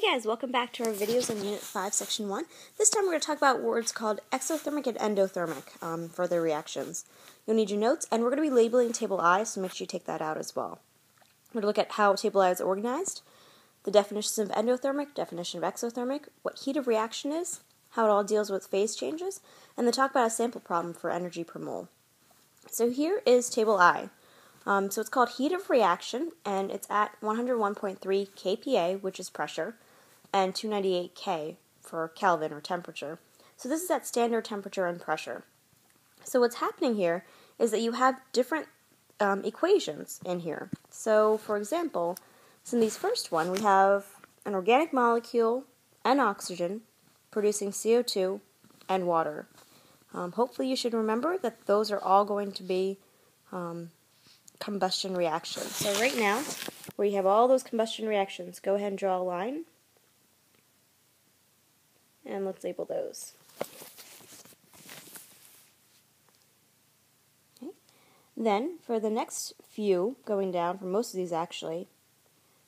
Hey guys, welcome back to our videos on Unit 5, Section 1. This time we're going to talk about words called exothermic and endothermic for their reactions. You'll need your notes, and we're going to be labeling Table I, so make sure you take that out as well. We're going to look at how Table I is organized, the definitions of endothermic, definition of exothermic, what heat of reaction is, how it all deals with phase changes, and then talk about a sample problem for energy per mole. So here is Table I. So it's called heat of reaction, and it's at 101.3 kPa, which is pressure, and 298 K for Kelvin, or temperature. So this is at standard temperature and pressure. So what's happening here is that you have different equations in here. So, for example, in these first one, we have an organic molecule and oxygen producing CO2 and water. Hopefully you should remember that those are all going to be combustion reactions. So right now, where you have all those combustion reactions, go ahead and draw a line. And let's label those. Okay. Then, for the next few, going down, for most of these actually,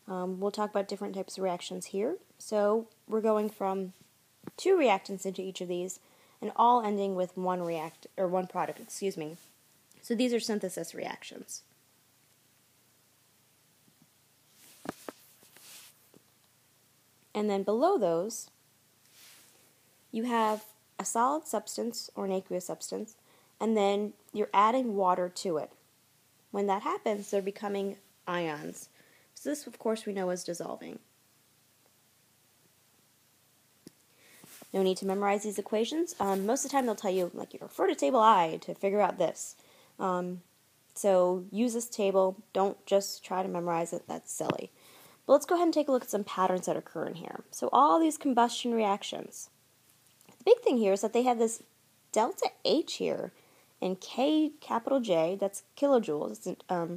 we'll talk about different types of reactions here. So we're going from 2 reactants into each of these, and all ending with one product, excuse me. So these are synthesis reactions. And then below those, you have a solid substance or an aqueous substance, and then you're adding water to it. When that happens, they're becoming ions. So this, of course, we know is dissolving. No need to memorize these equations. Most of the time they'll tell you, like, you refer to Table I to figure out this. So use this table. Don't just try to memorize it. That's silly. But let's go ahead and take a look at some patterns that occur in here. So all these combustion reactions. The big thing here is that they have this delta H here in K capital J, that's kilojoules, it's a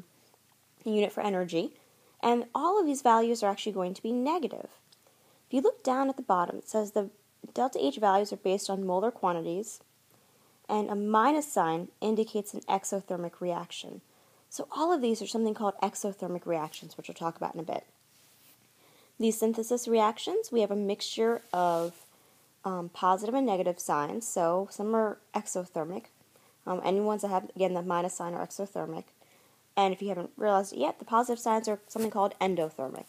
unit for energy, and all of these values are actually going to be negative. If you look down at the bottom, it says the delta H values are based on molar quantities, and a minus sign indicates an exothermic reaction. So all of these are something called exothermic reactions, which we'll talk about in a bit. These synthesis reactions, we have a mixture of positive and negative signs, so some are exothermic. Any ones that have, again, the minus sign are exothermic. And if you haven't realized it yet, the positive signs are something called endothermic.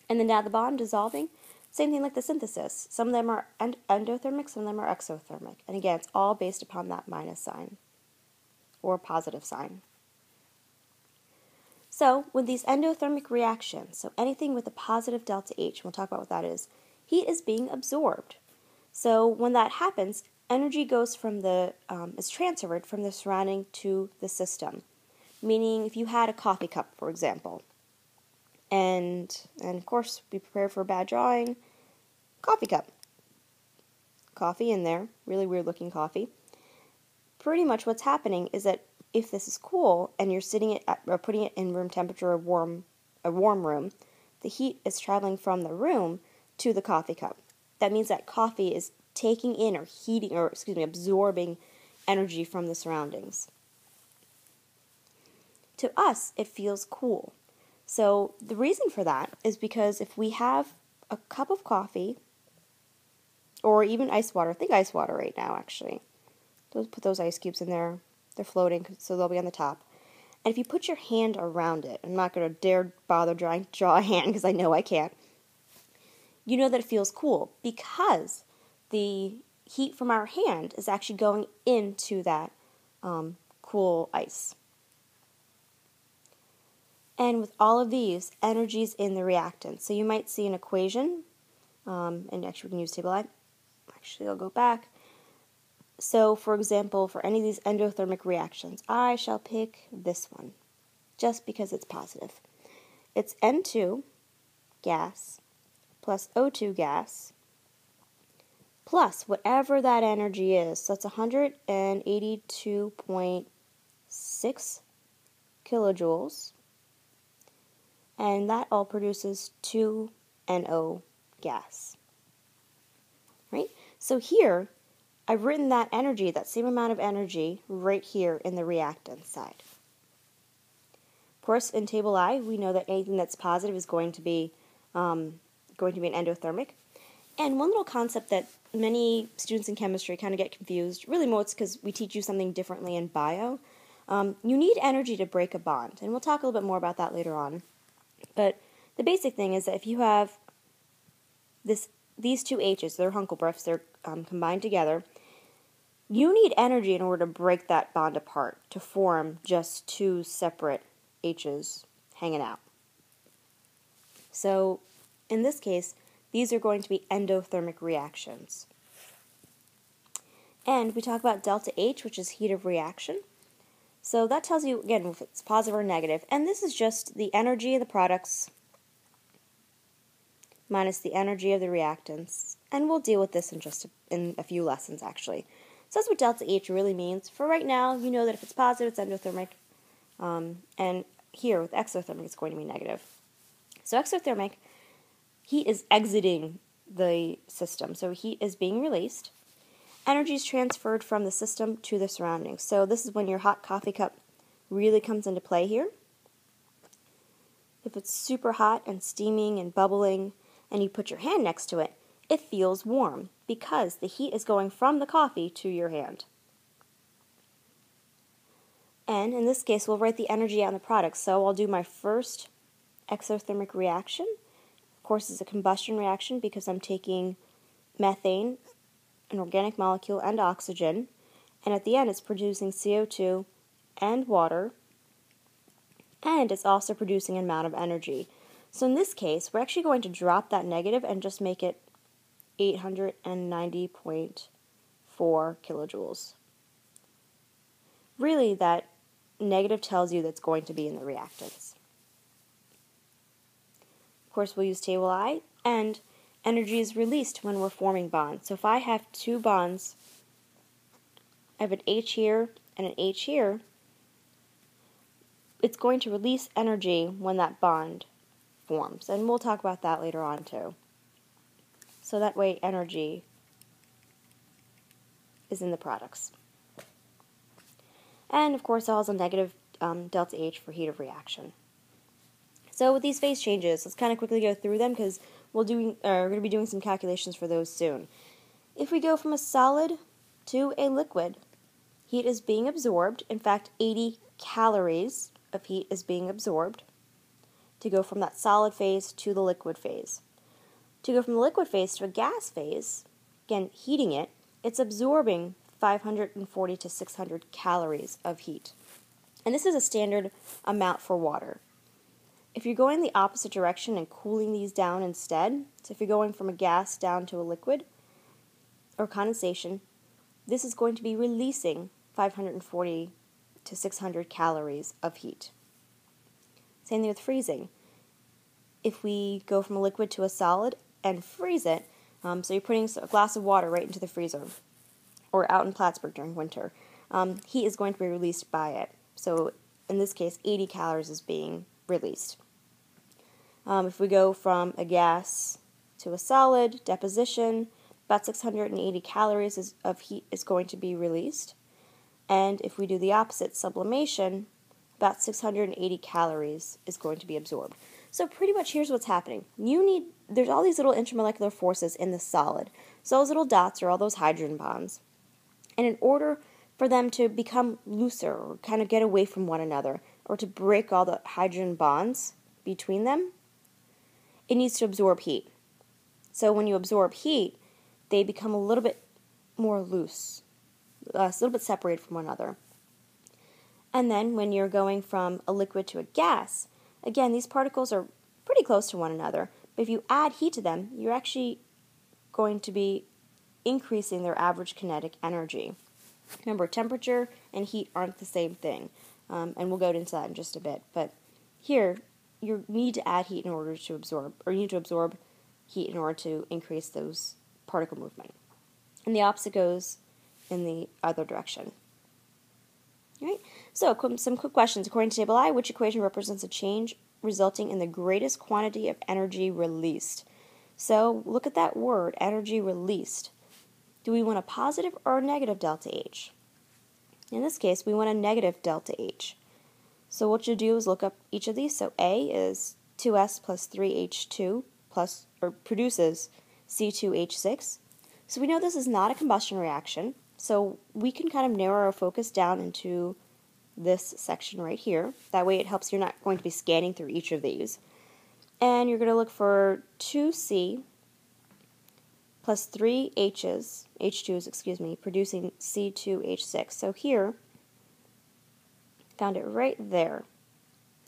And then down at the bottom, dissolving, same thing like the synthesis. Some of them are endothermic, some of them are exothermic. And again, it's all based upon that minus sign or positive sign. So, with these endothermic reactions, so anything with a positive delta H, we'll talk about what that is, heat is being absorbed. So when that happens, energy goes from is transferred from the surrounding to the system. Meaning, if you had a coffee cup, for example, and of course, be prepared for a bad drawing, coffee cup. Coffee in there, really weird looking coffee. Pretty much what's happening is that if this is cool and you're sitting it or putting it in room temperature, a warm room, the heat is traveling from the room to the coffee cup. That means that coffee is taking in or absorbing energy from the surroundings. To us, it feels cool. So the reason for that is because if we have a cup of coffee, or even ice water, think ice water right now actually. Put those ice cubes in there. They're floating, so they'll be on the top. And if you put your hand around it, I'm not going to bother draw a hand because I know I can't. You know that it feels cool because the heat from our hand is actually going into that cool ice. And with all of these, energy is in the reactant. So you might see an equation, and actually we can use Table I. Actually, I'll go back. So, for example, for any of these endothermic reactions, I shall pick this one, just because it's positive. It's N2 gas plus O2 gas plus whatever that energy is. So it's 182.6 kilojoules. And that all produces 2NO gas. Right? So here, I've written that energy, that same amount of energy, right here in the reactant side. Of course, in Table I, we know that anything that's positive is going to be going to be an endothermic. And one little concept that many students in chemistry kind of get confused, really most because we teach you something differently in bio. You need energy to break a bond, and we'll talk a little bit more about that later on. But the basic thing is that if you have these two H's, they're Hunkelbriefs, they're combined together, you need energy in order to break that bond apart to form just two separate H's hanging out. So in this case, these are going to be endothermic reactions. And we talk about delta H, which is heat of reaction. So that tells you, again, if it's positive or negative. And this is just the energy of the products minus the energy of the reactants. And we'll deal with this in a few lessons, actually. So that's what delta H really means. For right now, you know that if it's positive, it's endothermic. And here, with exothermic, it's going to be negative. So exothermic, heat is exiting the system. So heat is being released. Energy is transferred from the system to the surroundings. So this is when your hot coffee cup really comes into play here. If it's super hot and steaming and bubbling, and you put your hand next to it, it feels warm because the heat is going from the coffee to your hand. And in this case, we'll write the energy out in the product. So I'll do my first exothermic reaction. Of course, it's a combustion reaction because I'm taking methane, an organic molecule, and oxygen. And at the end, it's producing CO2 and water. And it's also producing an amount of energy. So in this case, we're actually going to drop that negative and just make it 890.4 kilojoules. Really, that negative tells you that's going to be in the reactants. Of course, we'll use table I, and energy is released when we're forming bonds. So if I have two bonds, I have an H here and an H here, it's going to release energy when that bond forms. And we'll talk about that later on too. So that way energy is in the products. And of course, it has a negative delta H for heat of reaction. So with these phase changes, let's kind of quickly go through them because we're going to be doing some calculations for those soon. If we go from a solid to a liquid, heat is being absorbed. In fact, 80 calories of heat is being absorbed to go from that solid phase to the liquid phase. To go from the liquid phase to a gas phase, again, heating it, it's absorbing 540 to 600 calories of heat. And this is a standard amount for water. If you're going the opposite direction and cooling these down instead, so if you're going from a gas down to a liquid or condensation, this is going to be releasing 540 to 600 calories of heat. Same thing with freezing. If we go from a liquid to a solid and freeze it, so you're putting a glass of water right into the freezer, or out in Plattsburgh during winter, heat is going to be released by it. So in this case, 80 calories is being released. If we go from a gas to a solid, deposition, about 680 calories of heat is going to be released. And if we do the opposite, sublimation, about 680 calories is going to be absorbed. So pretty much here's what's happening. There's all these little intermolecular forces in the solid. So those little dots are all those hydrogen bonds. And in order for them to become looser or kind of get away from one another or to break all the hydrogen bonds between them, it needs to absorb heat. So when you absorb heat, they become a little bit more loose, a little bit separated from one another. And then when you're going from a liquid to a gas, again, these particles are pretty close to one another, but if you add heat to them, you're actually going to be increasing their average kinetic energy. Remember, temperature and heat aren't the same thing, and we'll go into that in just a bit. But here, you need to add heat in order to absorb, or you need to absorb heat in order to increase those particle movement. And the opposite goes in the other direction. All right? So, some quick questions. According to Table I, which equation represents a change resulting in the greatest quantity of energy released? So, look at that word, energy released. Do we want a positive or a negative delta H? In this case, we want a negative delta H. So what you do is look up each of these. So A is 2S plus 3H2 plus or produces C2H6. So we know this is not a combustion reaction, so we can kind of narrow our focus down into this section right here. That way it helps you're not going to be scanning through each of these. And you're going to look for 2C plus 3 H2s, producing C2H6. So here, found it right there.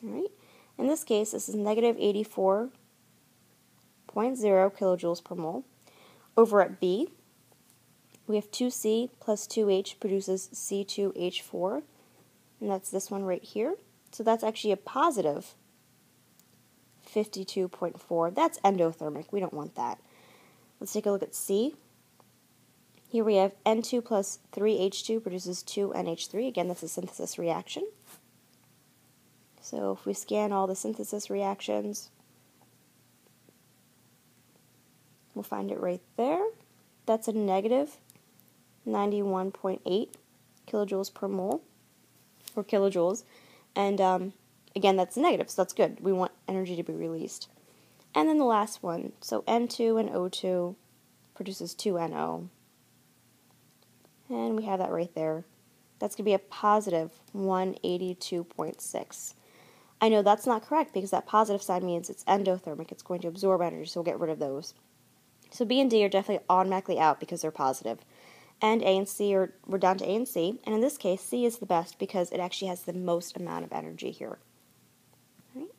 All right. In this case, this is negative 84.0 kilojoules per mole. Over at B, we have 2C plus 2H produces C2H4, and that's this one right here. So that's actually a positive 52.4. That's endothermic. We don't want that. Let's take a look at C. Here we have N2 plus 3H2 produces 2NH3. Again, that's a synthesis reaction. So if we scan all the synthesis reactions, we'll find it right there. That's a negative 91.8 kilojoules per mole, or kilojoules. And again, that's negative, so that's good. We want energy to be released. And then the last one, so N2 and O2 produces 2NO. And we have that right there. That's going to be a positive 182.6. I know that's not correct because that positive sign means it's endothermic. It's going to absorb energy, so we'll get rid of those. So B and D are definitely automatically out because they're positive. And A and C we're down to A and C. And in this case, C is the best because it actually has the most amount of energy here. All right.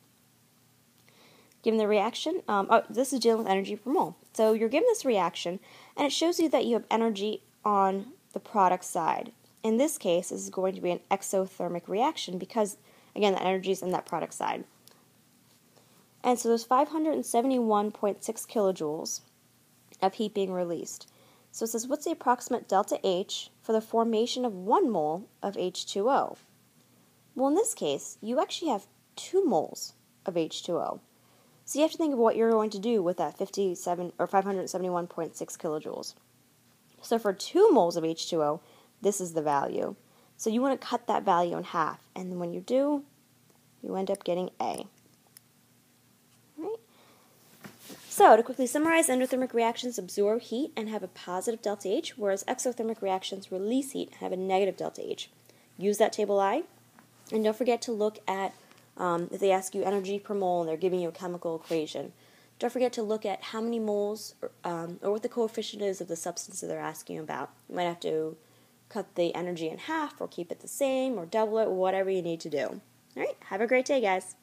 Given the reaction, this is dealing with energy per mole. So you're given this reaction, and it shows you that you have energy on the product side. In this case, this is going to be an exothermic reaction because, again, the energy is in that product side. And so there's 571.6 kilojoules of heat being released. So it says, what's the approximate delta H for the formation of 1 mole of H2O? Well, in this case, you actually have 2 moles of H2O. So you have to think of what you're going to do with that 571.6 kilojoules. So for 2 moles of H2O, this is the value. So you want to cut that value in half, and when you do, you end up getting A. Right? So to quickly summarize, endothermic reactions absorb heat and have a positive delta H, whereas exothermic reactions release heat and have a negative delta H. Use that table I, and don't forget to look at, if they ask you energy per mole and they're giving you a chemical equation, don't forget to look at how many moles or what the coefficient is of the substance that they're asking you about. You might have to cut the energy in half or keep it the same or double it, whatever you need to do. All right, have a great day, guys.